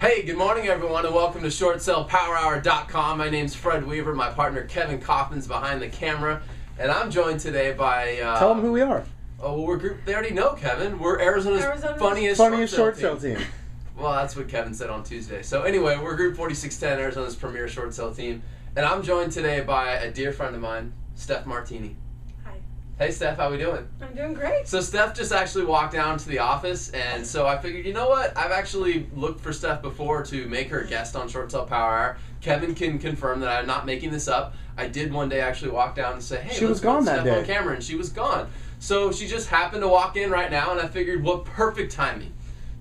Hey, good morning everyone and welcome to ShortSellPowerHour.com. My name's Fred Weaver, my partner Kevin Kaufman's behind the camera, and I'm joined today by... Tell them who we are. Oh, well, they already know, Kevin. We're Arizona's funniest short sell team. Well, that's what Kevin said on Tuesday. So anyway, we're Group 4610, Arizona's premier short sell team, and I'm joined today by a dear friend of mine, Steph Martini. Hey Steph, how we doing? I'm doing great. So Steph just actually walked down to the office, and so I figured, you know what? I've actually looked for Steph before to make her a guest on Short Sell Power Hour. Kevin can confirm that I'm not making this up. I did one day actually walk down and say, hey, she was gone that day on camera, and she was gone. So she just happened to walk in right now, and I figured, what perfect timing.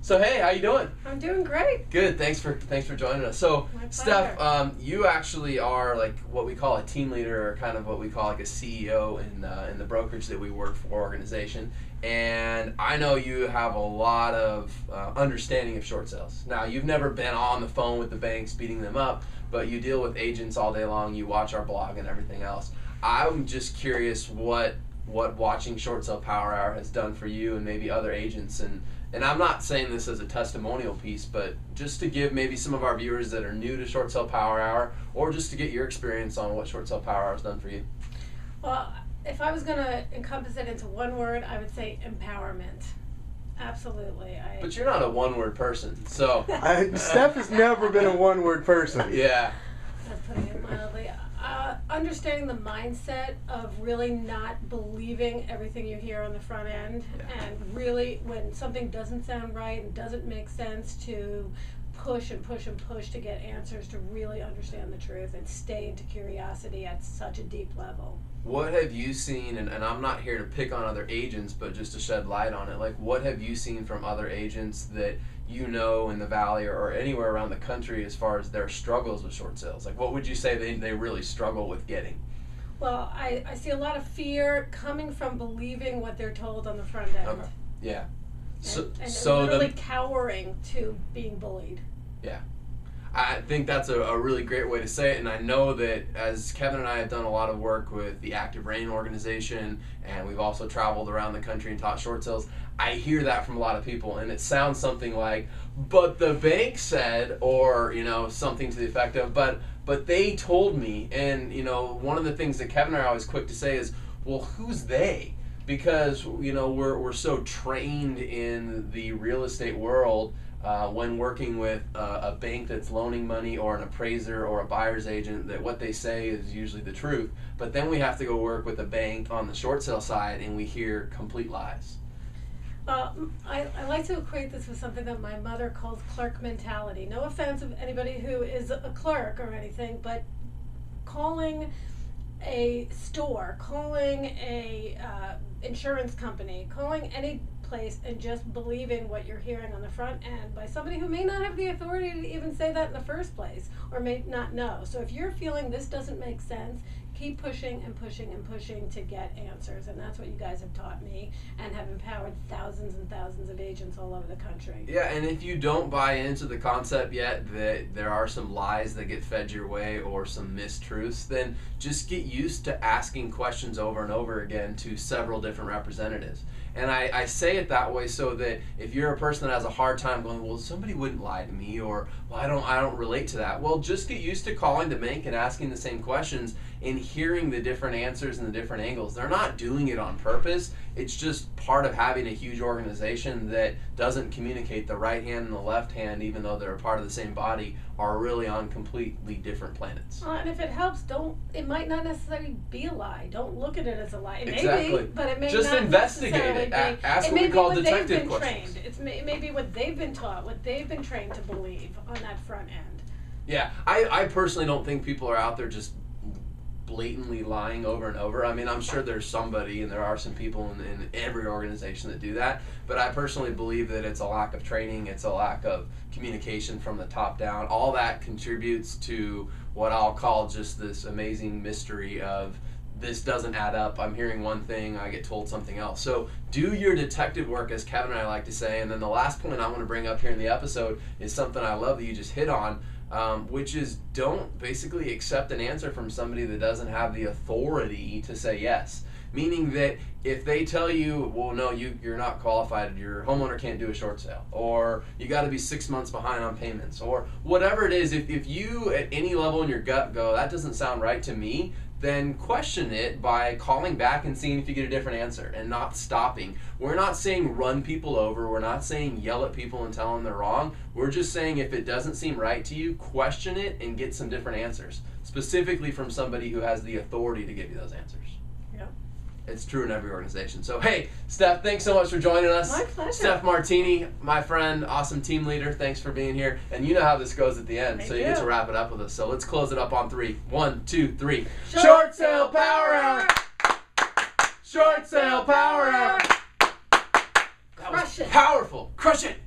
So hey, how you doing? I'm doing great. Good. Thanks for joining us. So Steph, you actually are like what we call a team leader, or kind of what we call like a CEO in the brokerage that we work for organization. And I know you have a lot of understanding of short sales. Now, you've never been on the phone with the banks beating them up, but you deal with agents all day long. You watch our blog and everything else. I'm just curious what watching Short Sell Power Hour has done for you and maybe other agents. And I'm not saying this as a testimonial piece, but just to give maybe some of our viewers that are new to Short Sell Power Hour, or just to get your experience on what Short Sell Power Hour has done for you. Well, if I was going to encompass it into one word, I would say empowerment. Absolutely. But you're not a one-word person, so... Steph has never been a one-word person. Yeah. I'm putting it mildly. Understanding the mindset of really not believing everything you hear on the front end, and really when something doesn't sound right and doesn't make sense, to push and push and push to get answers, to really understand the truth and stay into curiosity at such a deep level. What have you seen, and I'm not here to pick on other agents, but just to shed light on it, like what have you seen from other agents that you know in the Valley or anywhere around the country as far as their struggles with short sales? Like what would you say they really struggle with getting? Well, I see a lot of fear coming from believing what they're told on the front end. Okay. Yeah. And literally cowering to being bullied. Yeah. I think that's a really great way to say it, and I know that as Kevin and I have done a lot of work with the Active Rain organization, and we've also traveled around the country and taught short sales, I hear that from a lot of people, and it sounds something like, but the bank said, or, you know, something to the effect of, but they told me. And, you know, one of the things that Kevin and I are always quick to say is, well, who's they? Because, you know, we're so trained in the real estate world when working with a bank that's loaning money, or an appraiser or a buyer's agent, that what they say is usually the truth. But then we have to go work with a bank on the short sale side, and we hear complete lies. I like to equate this with something that my mother calls clerk mentality. No offense of anybody who is a clerk or anything, but calling a store, calling a insurance company, calling any place and just believing what you're hearing on the front end by somebody who may not have the authority to even say that in the first place, or may not know. So if you're feeling this doesn't make sense, keep pushing and pushing and pushing to get answers, and that's what you guys have taught me and have empowered thousands and thousands of agents all over the country. Yeah, and if you don't buy into the concept yet that there are some lies that get fed your way or some mistruths, then just get used to asking questions over and over again to several different representatives. And I say it that way so that if you're a person that has a hard time going, well, somebody wouldn't lie to me, or well, I don't relate to that. Well, just get used to calling the bank and asking the same questions and hearing the different answers and the different angles. They're not doing it on purpose. It's just part of having a huge organization that doesn't communicate. The right hand and the left hand, even though they're a part of the same body, are really on completely different planets. And if it helps, it might not necessarily be a lie. Don't look at it as a lie. It Exactly. may be, but it may just not investigate necessarily it. be. Ask it what may we call be what detective they've been questions. trained. It may be what they've been taught, what they've been trained to believe on that front end. Yeah, I personally don't think people are out there just blatantly lying over and over. I mean, I'm sure there's somebody, and there are some people in every organization that do that, but I personally believe that it's a lack of training, it's a lack of communication from the top down. All that contributes to what I'll call just this amazing mystery of this doesn't add up. I'm hearing one thing, I get told something else. So do your detective work, as Kevin and I like to say. And then the last point I want to bring up here in the episode is something I love that you just hit on, which is don't basically accept an answer from somebody that doesn't have the authority to say yes. meaning that if they tell you, well, no, you're not qualified, your homeowner can't do a short sale, or you got to be 6 months behind on payments, or whatever it is, if you at any level in your gut go, that doesn't sound right to me, then question it by calling back and seeing if you get a different answer and not stopping. We're not saying run people over. We're not saying yell at people and tell them they're wrong. We're just saying if it doesn't seem right to you, question it and get some different answers, specifically from somebody who has the authority to give you those answers. It's true in every organization. So, hey, Steph, thanks so much for joining us. My pleasure. Steph Martini, my friend, awesome team leader. Thanks for being here. And you know how this goes at the end, so you get to wrap it up with us. So let's close it up on 3. 1, 2, 3. Short sale power hour! Short sale power hour! That was powerful. Crush it.